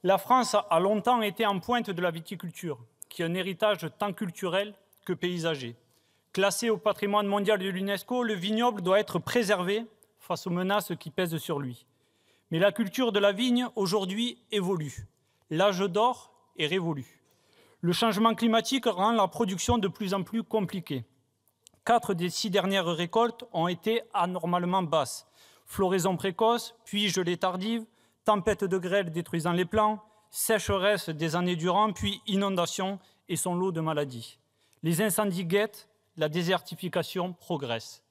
La France a longtemps été en pointe de la viticulture, qui est un héritage tant culturel que paysager. Classé au patrimoine mondial de l'UNESCO, le vignoble doit être préservé face aux menaces qui pèsent sur lui. Mais la culture de la vigne, aujourd'hui, évolue. L'âge d'or est révolu. Le changement climatique rend la production de plus en plus compliquée. 4 des 6 dernières récoltes ont été anormalement basses. Floraison précoce, puis gelée tardive, tempête de grêle détruisant les plants, sécheresse des années durant, puis inondations et son lot de maladies. Les incendies guettent, la désertification progresse.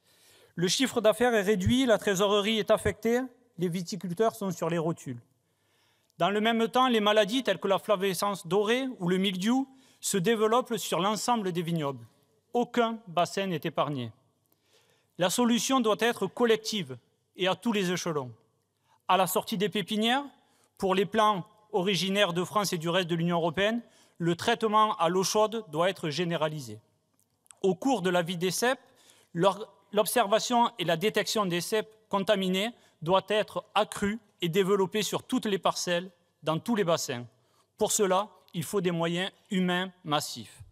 Le chiffre d'affaires est réduit, la trésorerie est affectée, les viticulteurs sont sur les rotules. Dans le même temps, les maladies telles que la flavescence dorée ou le mildiou se développent sur l'ensemble des vignobles. Aucun bassin n'est épargné. La solution doit être collective et à tous les échelons. À la sortie des pépinières, pour les plants originaires de France et du reste de l'Union européenne, le traitement à l'eau chaude doit être généralisé. Au cours de la vie des cèpes, l'observation et la détection des cèpes contaminés doit être accrue et développée sur toutes les parcelles, dans tous les bassins. Pour cela, il faut des moyens humains massifs.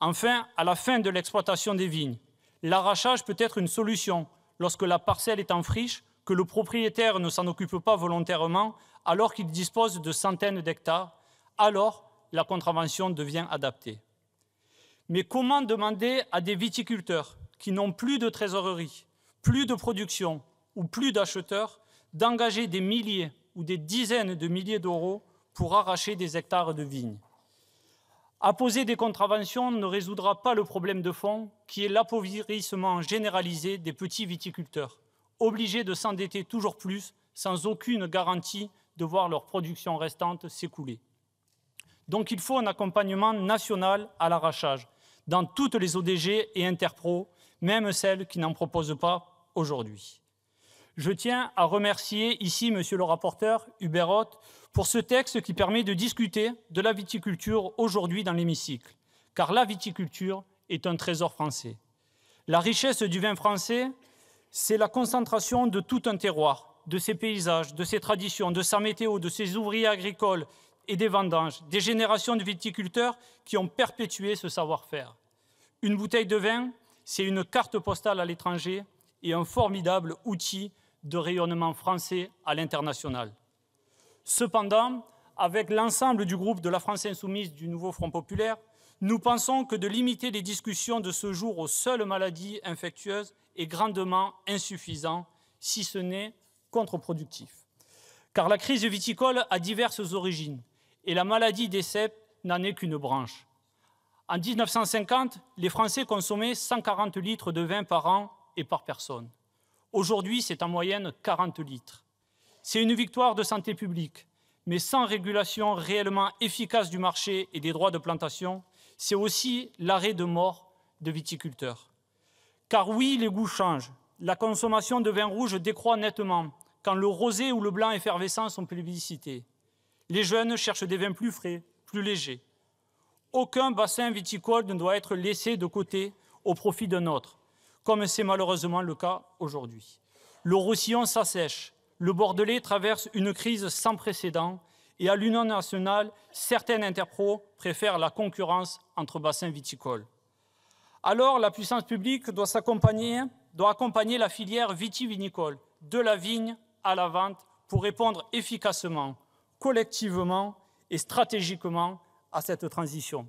Enfin, à la fin de l'exploitation des vignes, l'arrachage peut être une solution lorsque la parcelle est en friche, que le propriétaire ne s'en occupe pas volontairement alors qu'il dispose de centaines d'hectares, alors la contravention devient adaptée. Mais comment demander à des viticulteurs qui n'ont plus de trésorerie, plus de production ou plus d'acheteurs d'engager des milliers ou des dizaines de milliers d'euros pour arracher des hectares de vignes? Apposer des contraventions ne résoudra pas le problème de fond qui est l'appauvrissement généralisé des petits viticulteurs, obligés de s'endetter toujours plus sans aucune garantie de voir leur production restante s'écouler. Donc il faut un accompagnement national à l'arrachage dans toutes les ODG et interpros, même celles qui n'en proposent pas aujourd'hui. Je tiens à remercier ici monsieur le rapporteur Hubert Ott pour ce texte qui permet de discuter de la viticulture aujourd'hui dans l'hémicycle, car la viticulture est un trésor français. La richesse du vin français, c'est la concentration de tout un terroir, de ses paysages, de ses traditions, de sa météo, de ses ouvriers agricoles et des vendanges, des générations de viticulteurs qui ont perpétué ce savoir-faire. Une bouteille de vin, c'est une carte postale à l'étranger et un formidable outil de rayonnement français à l'international. Cependant, avec l'ensemble du groupe de la France Insoumise du Nouveau Front Populaire, nous pensons que de limiter les discussions de ce jour aux seules maladies infectieuses est grandement insuffisant, si ce n'est contre-productif. Car la crise viticole a diverses origines et la maladie des cèpes n'en est qu'une branche. En 1950, les Français consommaient 140 litres de vin par an et par personne. Aujourd'hui, c'est en moyenne 40 litres. C'est une victoire de santé publique, mais sans régulation réellement efficace du marché et des droits de plantation, c'est aussi l'arrêt de mort de viticulteurs. Car oui, les goûts changent. La consommation de vin rouge décroît nettement quand le rosé ou le blanc effervescent sont plébiscités. Les jeunes cherchent des vins plus frais, plus légers. Aucun bassin viticole ne doit être laissé de côté au profit d'un autre, comme c'est malheureusement le cas aujourd'hui. Le Roussillon s'assèche, le Bordelais traverse une crise sans précédent et à l'Union nationale, certaines interpros préfèrent la concurrence entre bassins viticoles. Alors, la puissance publique doit accompagner la filière vitivinicole, de la vigne à la vente, pour répondre efficacement, collectivement et stratégiquement à cette transition.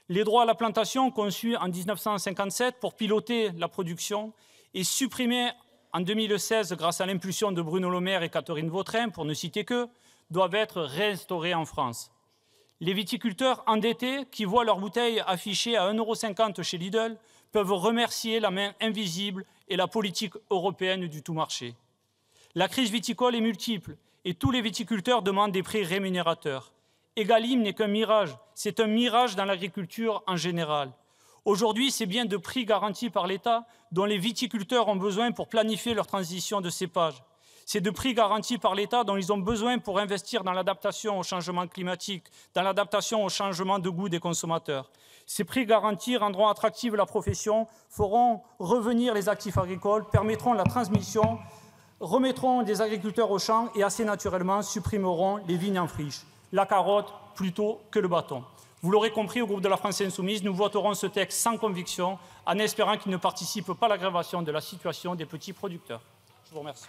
Les droits à la plantation, conçus en 1957 pour piloter la production et supprimés en 2016 grâce à l'impulsion de Bruno Le Maire et Catherine Vautrin, pour ne citer qu'eux, doivent être réinstaurés en France. Les viticulteurs endettés qui voient leurs bouteilles affichées à 1,50 € chez Lidl peuvent remercier la main invisible et la politique européenne du tout-marché. La crise viticole est multiple et tous les viticulteurs demandent des prix rémunérateurs. Egalim n'est qu'un mirage, c'est un mirage dans l'agriculture en général. Aujourd'hui, c'est bien de prix garantis par l'État dont les viticulteurs ont besoin pour planifier leur transition de cépage. C'est de prix garantis par l'État dont ils ont besoin pour investir dans l'adaptation au changement climatique, dans l'adaptation au changement de goût des consommateurs. Ces prix garantis rendront attractive la profession, feront revenir les actifs agricoles, permettront la transmission remettront des agriculteurs au champ et assez naturellement supprimeront les vignes en friche. La carotte plutôt que le bâton. Vous l'aurez compris, au groupe de la France Insoumise, nous voterons ce texte sans conviction, en espérant qu'il ne participe pas à l'aggravation de la situation des petits producteurs. Je vous remercie.